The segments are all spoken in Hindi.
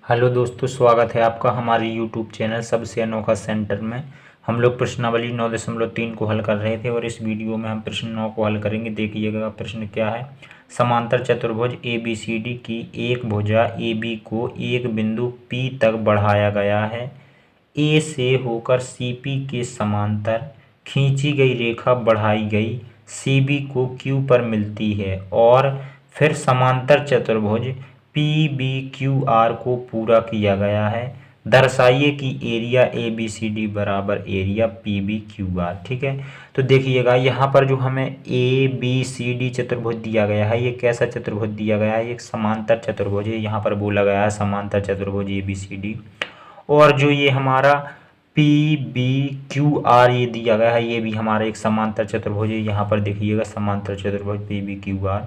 हेलो दोस्तों, स्वागत है आपका हमारे यूट्यूब चैनल सबसे अनोखा सेंटर में। हम लोग प्रश्नावली 9.3 को हल कर रहे थे और इस वीडियो में हम प्रश्न 9 को हल करेंगे। देखिएगा प्रश्न क्या है। समांतर चतुर्भुज ABCD की एक भुजा AB को एक बिंदु P तक बढ़ाया गया है। A से होकर CP के समांतर खींची गई रेखा बढ़ाई गई CB को Q पर मिलती है और फिर समांतर चतुर्भुज PBQR को पूरा किया गया है। दर्शाइए कि एरिया ABCD बराबर एरिया PBQR। ठीक है, तो देखिएगा यहाँ पर जो हमें ABCD चतुर्भुज दिया गया है, ये कैसा चतुर्भुज दिया गया है? एक समांतर चतुर्भुज है। यहाँ पर बोला गया है समांतर चतुर्भुज ABCD, और जो ये हमारा PBQR ये दिया गया है, ये भी हमारा एक समांतर चतुर्भुज है। यहाँ पर देखिएगा समांतर चतुर्भुज PBQR,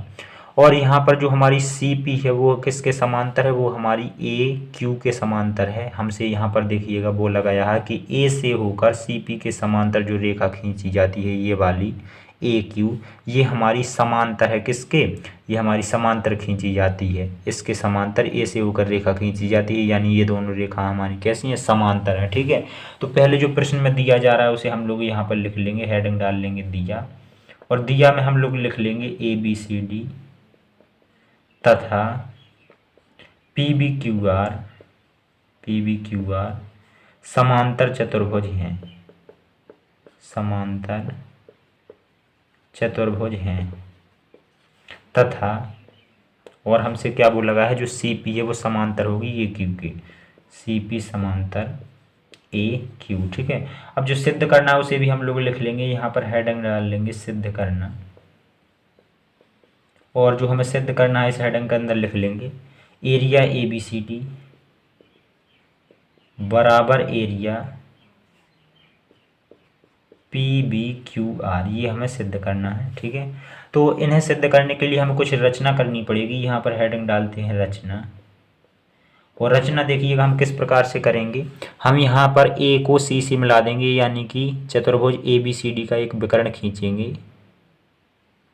और यहाँ पर जो हमारी CP है वो किसके समांतर है? वो हमारी AQ के समांतर है। हमसे यहाँ पर देखिएगा बोला गया है कि A से होकर CP के समांतर जो रेखा खींची जाती है, ये वाली AQ, ये हमारी समांतर है। किसके? ये हमारी समांतर खींची जाती है, इसके समांतर A से होकर रेखा खींची जाती है, यानी ये दोनों रेखा हमारी कैसी हैं? समांतर है। ठीक है, तो पहले जो प्रश्न में दिया जा रहा है उसे हम लोग यहाँ पर लिख लेंगे, हेडिंग डाल लेंगे दिया, और दिया में हम लोग लिख लेंगे ABCD तथा PBQR समांतर चतुर्भुज हैं, समांतर चतुर्भुज हैं तथा, और हमसे क्या बोला गया है? जो CP है वो समांतर होगी AQ के, CP समांतर AQ। ठीक है, अब जो सिद्ध करना है उसे भी हम लोग लिख लेंगे, यहाँ पर हेडिंग डाल लेंगे सिद्ध करना, और जो हमें सिद्ध करना है इस हेडिंग के अंदर लिख लेंगे एरिया ABCD बराबर एरिया PBQR, ये हमें सिद्ध करना है। ठीक है, तो इन्हें सिद्ध करने के लिए हमें कुछ रचना करनी पड़ेगी। यहाँ पर हेडिंग डालते हैं रचना, और रचना देखिएगा हम किस प्रकार से करेंगे। हम यहाँ पर A को C से मिला देंगे, यानी कि चतुर्भुज ABCD का एक विकर्ण खींचेंगे।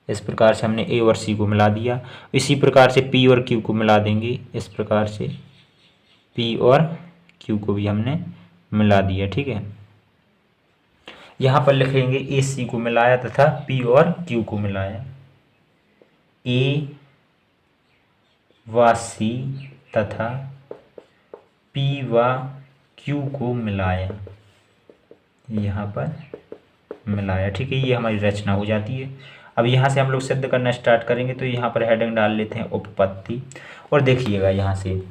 इस प्रकार से हमने A और C को मिला दिया। इसी प्रकार से P और Q को मिला देंगे, इस प्रकार से P और Q को भी हमने मिला दिया। ठीक है, यहाँ पर लिखेंगे AC को मिलाया तथा P और Q को मिलाया, A व C तथा P व Q को मिलाया, यहाँ पर मिलाया। ठीक है, ये हमारी रचना हो जाती है। अब यहाँ से हम लोग सिद्ध करना स्टार्ट करेंगे, तो यहाँ पर हेडिंग डाल लेते हैं उपपत्ति, और देखिएगा यहाँ से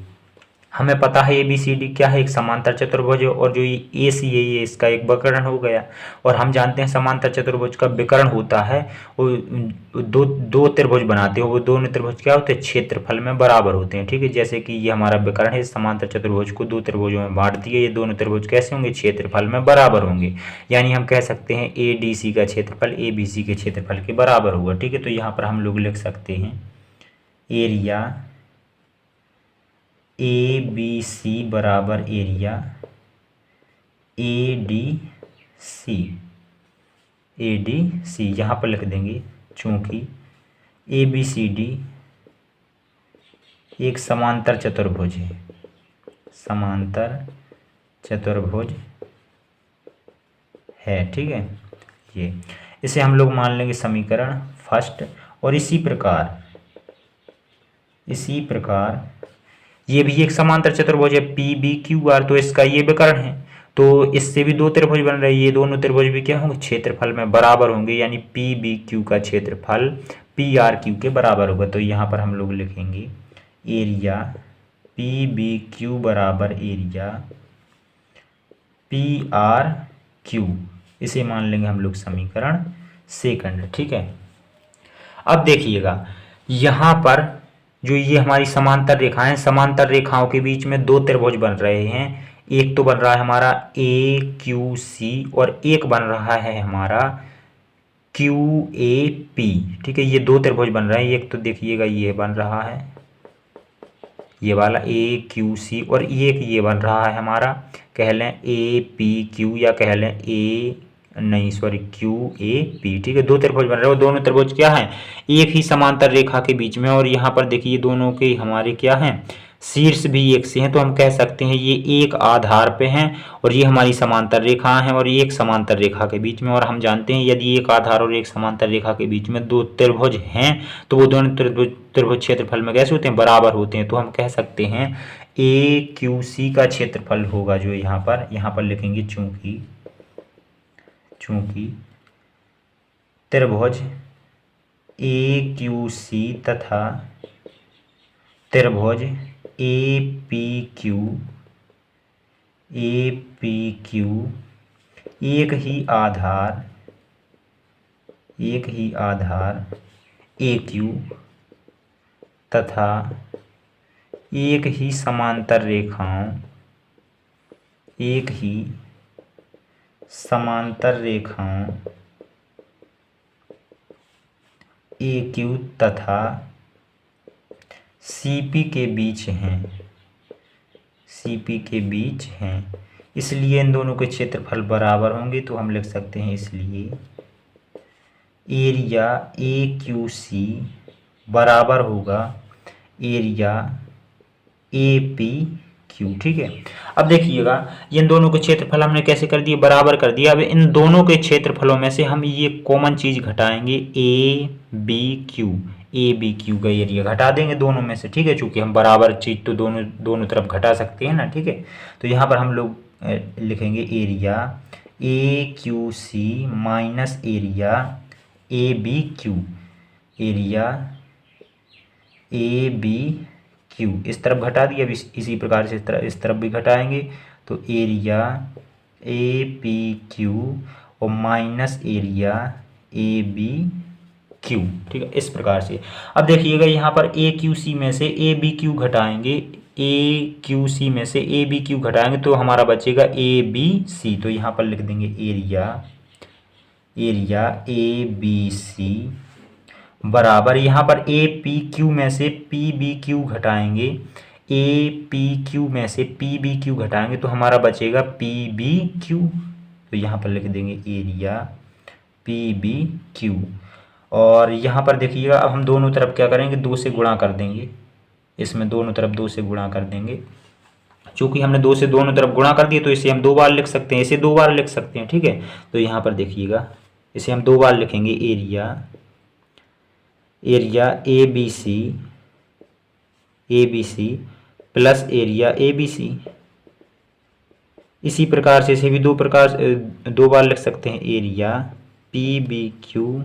हमें पता है ABCD क्या है? एक समांतर चतुर्भुज है, और जो ये AC है ये इसका एक विकर्ण हो गया, और हम जानते हैं समांतर चतुर्भुज का विकर्ण होता है वो दो त्रिभुज बनाते हैं, वो दोनों त्रिभुज क्या होते हैं? क्षेत्रफल में बराबर होते हैं। ठीक है, जैसे कि ये हमारा विकर्ण है, समांतर चतुर्भुज को दो त्रिभुजों में बांट दिया, ये दोनों त्रिभुज कैसे होंगे? क्षेत्रफल में बराबर होंगे, यानी हम कह सकते हैं ADC का क्षेत्रफल ABC के क्षेत्रफल के बराबर होगा। ठीक है, तो यहाँ पर हम लोग लिख सकते हैं एरिया ABC बराबर एरिया ADC यहाँ पर लिख देंगे, चूँकि ABCD एक समांतर चतुर्भुज है, समांतर चतुर्भुज है। ठीक है, ये इसे हम लोग मान लेंगे समीकरण फर्स्ट, और इसी प्रकार ये भी एक समांतर चतुर्भुज है PBQR, तो इसका ये विकर्ण है, तो इससे भी दो त्रिभुज बन रहे हैं। ये दोनों त्रिभुज भी क्या होंगे? क्षेत्रफल में बराबर होंगे, यानी PBQ का क्षेत्रफल PRQ के बराबर होगा। तो यहाँ पर हम लोग लिखेंगे एरिया PBQ बराबर एरिया PRQ, इसे मान लेंगे हम लोग समीकरण सेकंड। ठीक है, अब देखिएगा यहाँ पर जो ये हमारी समांतर रेखाएं, समांतर रेखाओं के बीच में दो त्रिभुज बन रहे हैं। एक तो बन रहा है हमारा AQC, और एक बन रहा है हमारा QAP। ठीक है, ये दो त्रिभुज बन रहे हैं। एक तो देखिएगा ये बन रहा है, ये वाला AQC, और एक ये बन रहा है हमारा, कह लें APQ, या कह लें QAP। ठीक है, दो त्रिभुज बन रहे हैं, दोनों त्रिभुज क्या हैं? एक ही समांतर रेखा के बीच में, और यहाँ पर देखिए दोनों के हमारे क्या हैं? शीर्ष भी एक से हैं, तो हम कह सकते हैं ये एक आधार पे हैं और ये हमारी समांतर रेखा हैं और ये एक समांतर रेखा के बीच में। और हम जानते हैं यदि एक आधार और एक समांतर रेखा के बीच में दो त्रिभुज हैं तो वो दोनों त्रिभुज क्षेत्रफल में कैसे होते हैं, बराबर होते हैं। तो हम कह सकते हैं ए क्यू सी का क्षेत्रफल होगा जो यहाँ पर लिखेंगे, चूंकि त्रिभुज ए क्यू सी तथा त्रिभुज ए पी क्यू एक ही आधार ए क्यू तथा एक ही समांतर रेखाओं ए क्यू तथा सीपी के बीच हैं, इसलिए इन दोनों के क्षेत्रफल बराबर होंगे। तो हम लिख सकते हैं इसलिए एरिया ए क्यू सी बराबर होगा एरिया ए पी क्यू। ठीक है, अब देखिएगा इन दोनों के क्षेत्रफल हमने कैसे कर दिए, बराबर कर दिया। अब इन दोनों के क्षेत्रफलों में से हम ये कॉमन चीज घटाएंगे, ए बी क्यू का एरिया घटा देंगे दोनों में से। ठीक है, चूंकि हम बराबर चीज तो दोनों तरफ घटा सकते हैं ना। ठीक है, तो यहाँ पर हम लोग लिखेंगे area A Q C minus area A B Q, इस तरफ घटा दिया। अब इसी प्रकार से इस तरफ भी घटाएंगे, तो एरिया ए पी क्यू और minus area A B Q. ठीक है, इस प्रकार से। अब देखिएगा यहाँ पर ए क्यू सी में से ए बी क्यू घटाएंगे, तो हमारा बचेगा ए बी सी। तो यहाँ पर लिख देंगे एरिया ए बी सी बराबर, यहाँ पर ए पी क्यू में से पी बी क्यू घटाएंगे, तो हमारा बचेगा पी बी क्यू। तो यहाँ पर लिख देंगे एरिया पी बी क्यू। और यहाँ पर देखिएगा अब हम दोनों तरफ क्या करेंगे, 2 से गुणा कर देंगे। इसमें दोनों तरफ 2 से गुणा कर देंगे। चूंकि हमने 2 से दोनों तरफ गुणा कर दिए तो इसे हम 2 बार लिख सकते हैं, इसे 2 बार लिख सकते हैं। ठीक है, तो यहाँ पर देखिएगा इसे हम 2 बार लिखेंगे, area A B C plus area A B C. इसी प्रकार से इसे भी 2 बार लिख सकते हैं, area P B Q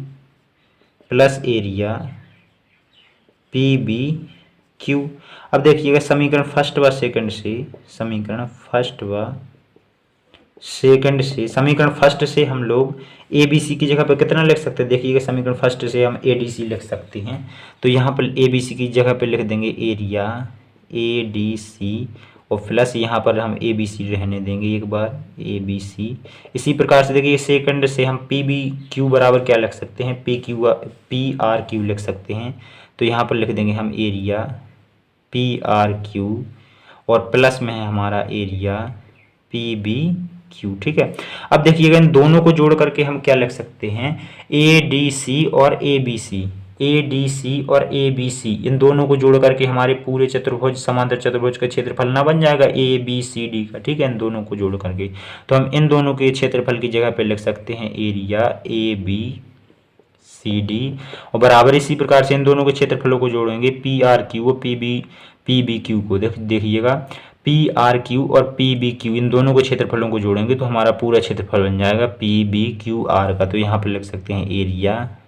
plus area P B Q. अब देखिएगा समीकरण फर्स्ट व सेकंड से हम लोग ए बी सी की जगह पर कितना लिख सकते हैं, देखिएगा समीकरण फर्स्ट से हम ए डी सी लिख सकते हैं। तो यहाँ पर ए बी सी की जगह पर लिख देंगे एरिया ए डी सी और प्लस यहाँ पर हम ए बी सी रहने देंगे एक बार, ए बी सी। इसी प्रकार से देखिए सेकंड से हम पी बी क्यू बराबर क्या लिख सकते हैं, पी आर क्यू लिख सकते हैं। तो यहाँ पर लिख देंगे हम एरिया पी आर क्यू और प्लस में है हमारा एरिया पी बी क्यू। ठीक है, अब देखिएगा इन दोनों को जोड़ करके हम क्या लिख सकते हैं, ए डी सी और ए बी सी, इन दोनों को जोड़ करके हमारे पूरे समांतर चतुर्भुज का क्षेत्रफल ना बन जाएगा ए बी सी डी का। ठीक है, इन दोनों को जोड़ करके तो हम इन दोनों के क्षेत्रफल की जगह पे लिख सकते हैं area A B C D और बराबर इसी प्रकार से इन दोनों के क्षेत्रफलों को जोड़ेंगे, पी आर क्यू और पी बी क्यू को। देखिएगा पी आर क्यू और पी बी क्यू इन दोनों के क्षेत्रफलों को जोड़ेंगे तो हमारा पूरा क्षेत्रफल बन जाएगा पी बी क्यू आर का। तो यहाँ पर लिख सकते हैं area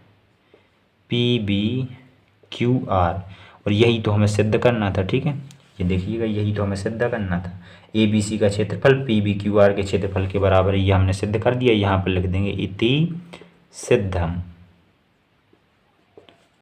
P B Q R और यही तो हमें सिद्ध करना था। ठीक है, ये देखिएगा यही तो हमें सिद्ध करना था, ए बी सी का क्षेत्रफल पी बी क्यू आर के क्षेत्रफल के बराबर है, ये हमने सिद्ध कर दिया। यहाँ पर लिख देंगे इति सिद्धम।